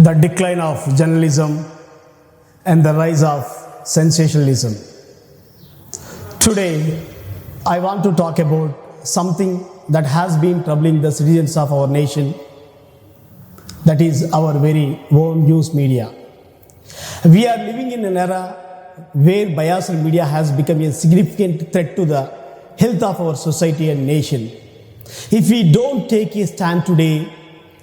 The decline of journalism and the rise of sensationalism. Today, I want to talk about something that has been troubling the citizens of our nation, that is our very own news media. We are living in an era where biased media has become a significant threat to the health of our society and nation. If we don't take a stand today,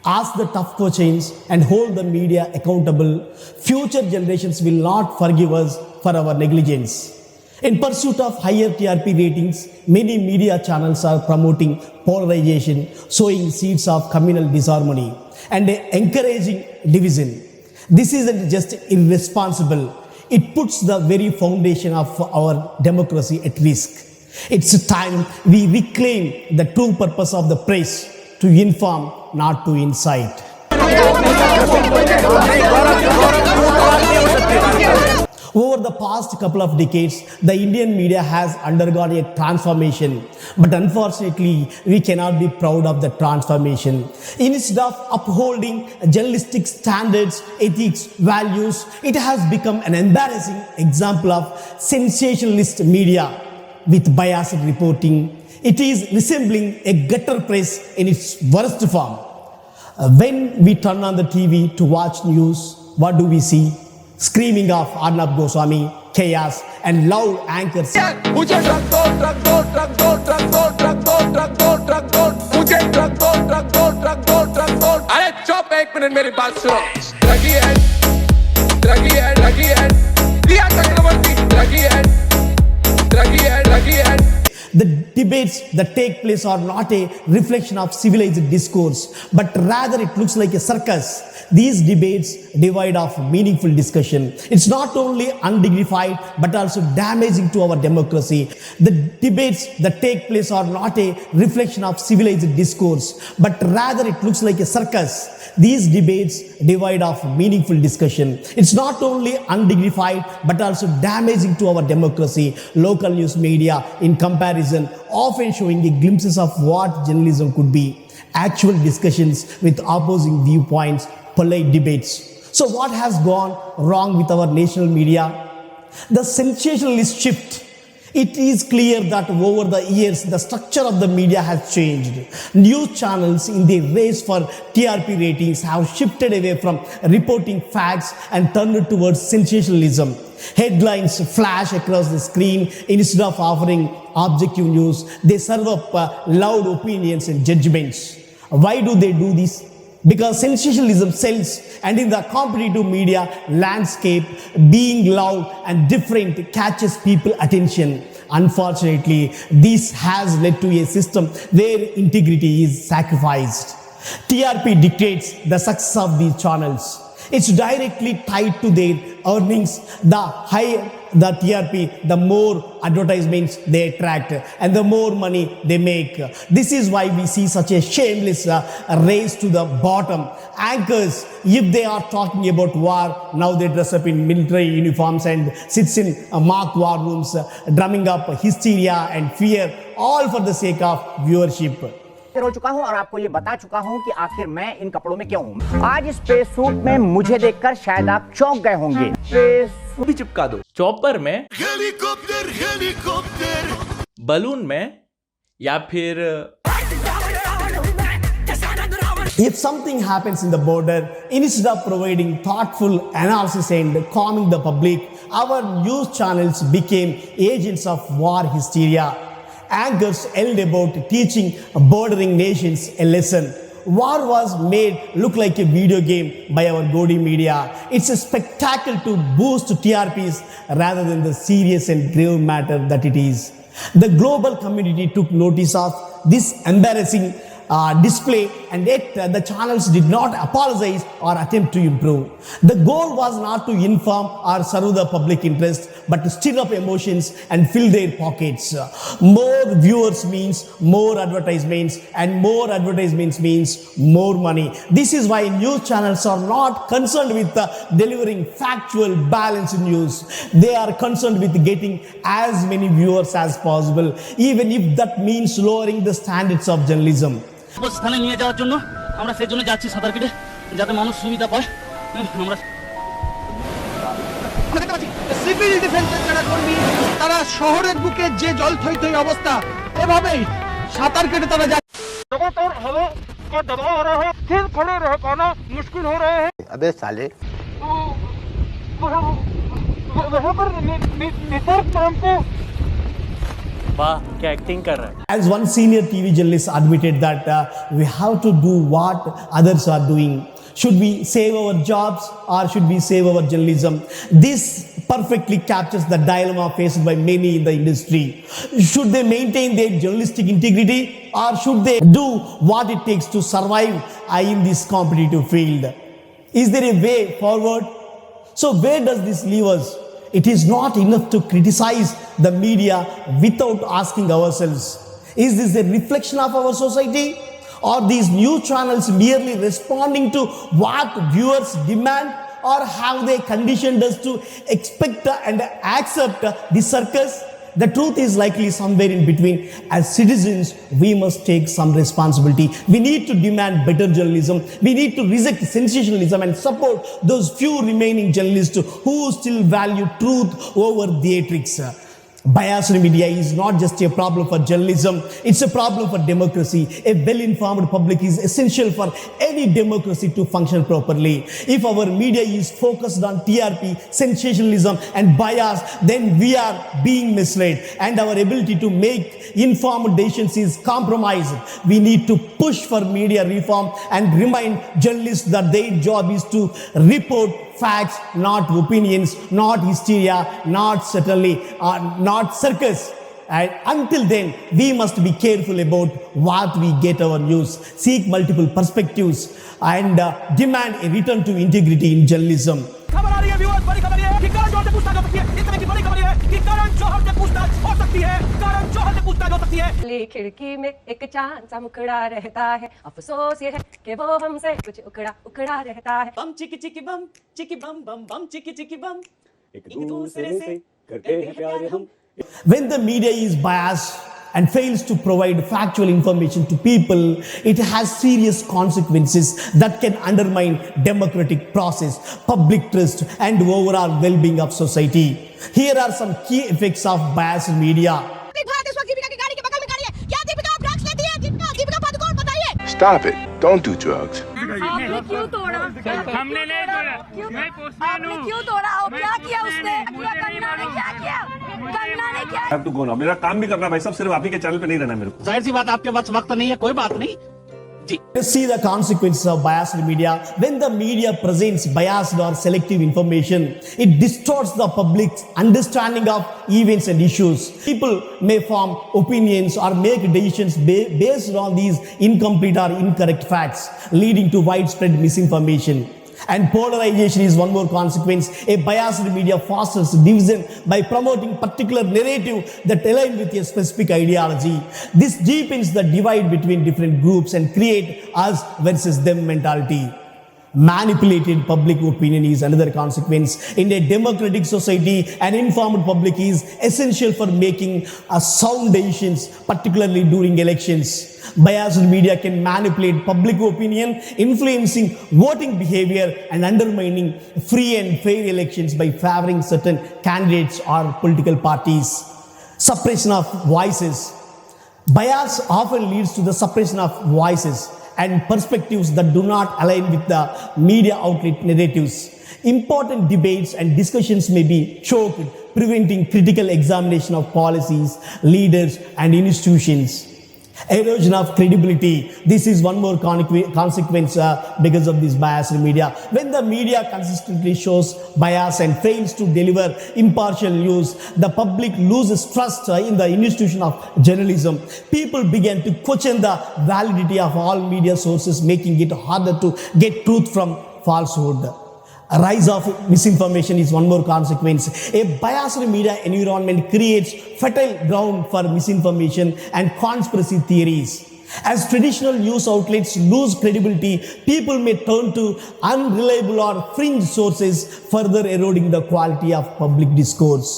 ask the tough questions and hold the media accountable, future generations will not forgive us for our negligence. In pursuit of higher TRP ratings, many media channels are promoting polarization, sowing seeds of communal disharmony, and encouraging division. This isn't just irresponsible, it puts the very foundation of our democracy at risk. It's time we reclaim the true purpose of the press, to inform, not to incite. Over the past couple of decades, the Indian media has undergone a transformation, but unfortunately, we cannot be proud of the transformation. Instead of upholding journalistic standards, ethics, values, it has become an embarrassing example of sensationalist media with biased reporting. It is resembling a gutter press in its worst form. When we turn on the TV to watch news, what do we see? Screaming of Arnab Goswami, chaos, and loud anchors. The debates that take place are not a reflection of civilized discourse, but rather it looks like a circus. These debates divide of meaningful discussion. It's not only undignified, but also damaging to our democracy. The debates that take place are not a reflection of civilized discourse, but rather it looks like a circus. These debates divide of meaningful discussion. It's not only undignified, but also damaging to our democracy. Local news media, in comparison, often showing a glimpses of what journalism could be. Actual discussions with opposing viewpoints, polite debates. So what has gone wrong with our national media? The sensationalist shift. It is clear that over the years, the structure of the media has changed. News channels in the race for TRP ratings have shifted away from reporting facts and turned towards sensationalism. Headlines flash across the screen instead of offering objective news. They serve up loud opinions and judgments. Why do they do this? Because sensationalism sells, and in the competitive media landscape, being loud and different catches people's attention. Unfortunately, this has led to a system where integrity is sacrificed. TRP dictates the success of these channels. It's directly tied to their earnings. The higher the TRP, the more advertisements they attract and the more money they make. This is why we see such a shameless race to the bottom. Anchors, if they are talking about war, now they dress up in military uniforms and sits in mock war rooms, drumming up hysteria and fear, all for the sake of viewership. हो चुका हूं और आपको ये बता चुका हूं कि आखिर मैं इन कपड़ों में क्यों हूं। आज स्पेस सूट में मुझे देखकर शायद आप चौंक गए होंगे। स्पेस भी चिपका दो, चॉपर में, हेलीकॉप्टर, बलून में, या फिर If something happens in the border, instead of providing thoughtful analysis and calming the public, our news channels became agents of war hysteria. Anchors yelled about teaching bordering nations a lesson. War was made look like a video game by our gaudy media. It's a spectacle to boost TRPs rather than the serious and grave matter that it is. The global community took notice of this embarrassing display, and yet the channels did not apologize or attempt to improve. The goal was not to inform or serve the public interest, but to stir up emotions and fill their pockets. More viewers means more advertisements, and more advertisements means more money. This is why news channels are not concerned with delivering factual, balanced news. They are concerned with getting as many viewers as possible, even if that means lowering the standards of journalism. স্থানে নিয়ে যাওয়ার জন্য আমরা সেই জন্য যাচ্ছি সাঁতার কেটে, যাতে মানুষ সুবিধা পায়। সিভিল ডিফেন্সের যারা কর্মী তারা শহরের বুকে যে জল থই থই অবস্থা এভাবেই সাঁতার কেটে তারা যায় लगातार हवा का दबाव आ रहा है फिर खड़े रह पाना मुश्किल हो रहा है अबे साले वहाँ पर नेटवर्क हमको वाह क्या एक्टिंग कर रहा है. As one senior TV journalist admitted that we have to do what others are doing. Should we save our jobs or should we save our journalism? This perfectly captures the dilemma faced by many in the industry. Should they maintain their journalistic integrity or should they do what it takes to survive in this competitive field? Is there a way forward? So where does this leave us? It is not enough to criticize the media without asking ourselves, is this a reflection of our society? Are these news channels merely responding to what viewers demand, or have they conditioned us to expect and accept the circus? The truth is likely somewhere in between. As citizens, we must take some responsibility. We need to demand better journalism. We need to reject sensationalism and support those few remaining journalists who still value truth over theatrics. Biased media is not just a problem for journalism, it's a problem for democracy. A well-informed public is essential for any democracy to function properly. If our media is focused on TRP, sensationalism and bias, then we are being misled and our ability to make informed decisions is compromised. We need to push for media reform and remind journalists that their job is to report facts, not opinions, not hysteria, not certainly, not circus. And until then, we must be careful about what we get our news, seek multiple perspectives, and demand a return to integrity in journalism. खबर आ रही है viewers, बड़ी खबर ये है कि करण जौहर से पूछताछ हो सकती है। इस तरह की बड़ी खबर ये है कि करण जौहर से पूछताछ हो सकती है। करण जौहर से पूछताछ हो सकती है। खिड़की में एक चांद सा मुखड़ा रहता है, अफसोस ये है कि वो हमसे कुछ उखड़ा उखड़ा रहता है। बम चिकी चिकी बम बम बम चिकी बम एक दूसरे से करते हैं प्यार हम. When the media is biased and fails to provide factual information to people, it has serious consequences that can undermine democratic process, public trust, and overall well-being of society. Here are some key effects of biased media. Stop it. Don't do drugs. आपने क्यों तोड़ा? हमने नहीं तोड़ा। मैं postman हूँ। आपने क्यों तोड़ा? और क्या किया उसने? कंगना ने क्या किया? कंगना ने क्या? तू कौन हो? मेरा काम भी करना भाई, सब सिर्फ आप ही के चैनल पे नहीं रहना मेरे को. जाहिर सी बात आपके पास वक्त नहीं है, कोई बात नहीं. Let's see the consequences of biased media. When the media presents biased or selective information, it distorts the public's understanding of events and issues. People may form opinions or make decisions based on these incomplete or incorrect facts, leading to widespread misinformation. And polarization is one more consequence. A biased media fosters division by promoting particular narrative that align with a specific ideology. This deepens the divide between different groups and create us versus them mentality. Manipulated public opinion is another consequence. In a democratic society, an informed public is essential for making sound decisions, particularly during elections. Biased media can manipulate public opinion, influencing voting behavior and undermining free and fair elections by favoring certain candidates or political parties. Suppression of voices. Bias often leads to the suppression of voices and perspectives that do not align with the media outlet narratives. Important debates and discussions may be choked, preventing critical examination of policies, leaders, and institutions. Erosion of credibility. This is one more consequence because of this biased media. When the media consistently shows bias and fails to deliver impartial news, the public loses trust in the institution of journalism. People begin to question the validity of all media sources, making it harder to get truth from falsehood. A rise of misinformation is one more consequence. A biased media environment creates fertile ground for misinformation and conspiracy theories. As traditional news outlets lose credibility, people may turn to unreliable or fringe sources, further eroding the quality of public discourse.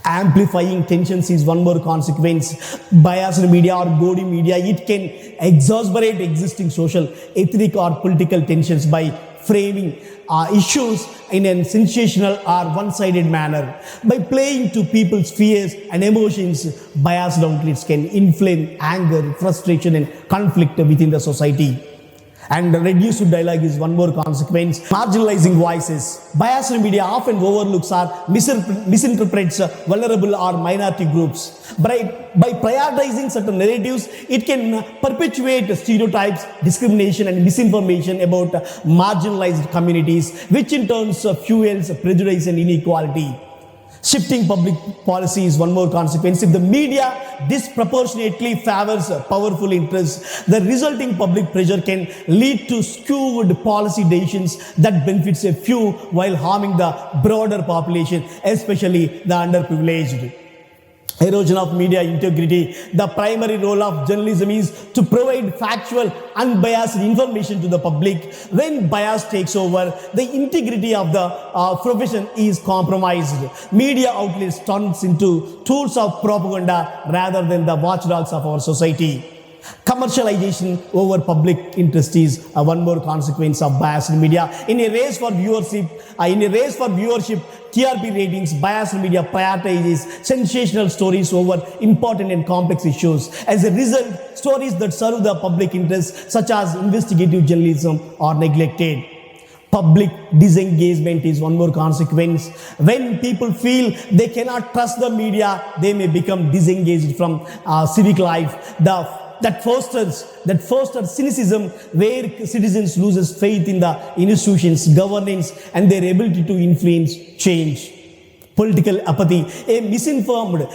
Amplifying tensions is one more consequence. Biased media or gaudy media, it can exacerbate existing social, ethnic or political tensions by framing issues in a sensational or one-sided manner. By playing to people's fears and emotions, biased outlets can inflame anger, frustration, and conflict within the society. And reduced dialogue is one more consequence. Marginalizing voices. Biased media often overlooks or misinterprets vulnerable or minority groups. By prioritizing certain narratives, it can perpetuate stereotypes, discrimination, and misinformation about marginalized communities, which in turn fuels prejudice and inequality. Shifting public policy is one more consequence. If the media disproportionately favors powerful interests, the resulting public pressure can lead to skewed policy decisions that benefits a few while harming the broader population, especially the underprivileged. Erosion of media integrity. The primary role of journalism is to provide factual, unbiased information to the public. When bias takes over, the integrity of the profession is compromised. Media outlets turns into tools of propaganda rather than the watchdogs of our society. Commercialization over public interest is one more consequence of biased media. In a race for viewership, TRP ratings, biased media prioritizes sensational stories over important and complex issues. As a result, stories that serve the public interest, such as investigative journalism, are neglected. Public disengagement is one more consequence. When people feel they cannot trust the media, they may become disengaged from civic life. That fosters cynicism, where citizens loses faith in the institutions, governance, and their ability to influence change. Political apathy. A misinformed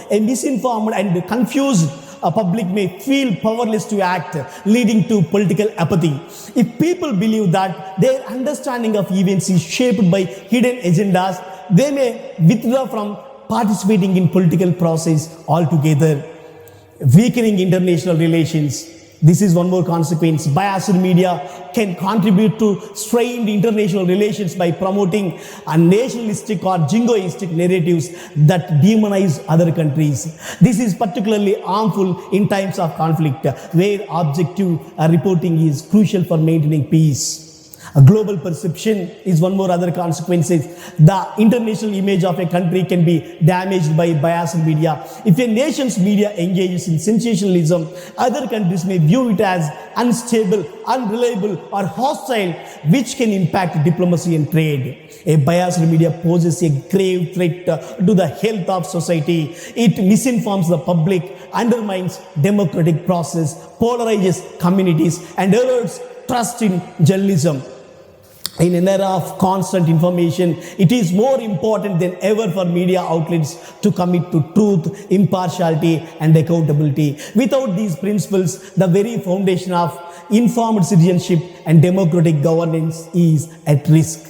and confused public may feel powerless to act, leading to political apathy. If people believe that their understanding of events is shaped by hidden agendas, they may withdraw from participating in political process altogether. Weakening international relations. This is one more consequence. Biased media can contribute to strained international relations by promoting nationalistic or jingoistic narratives that demonize other countries. This is particularly harmful in times of conflict, where objective reporting is crucial for maintaining peace. A global perception is one more other consequences. The international image of a country can be damaged by biased media. If a nation's media engages in sensationalism, other countries may view it as unstable, unreliable, or hostile, which can impact diplomacy and trade. A biased media poses a grave threat to the health of society. It misinforms the public, undermines democratic process, polarizes communities, and erodes trust in journalism. In an era of constant information, it is more important than ever for media outlets to commit to truth, impartiality, and accountability. Without these principles, the very foundation of informed citizenship and democratic governance is at risk.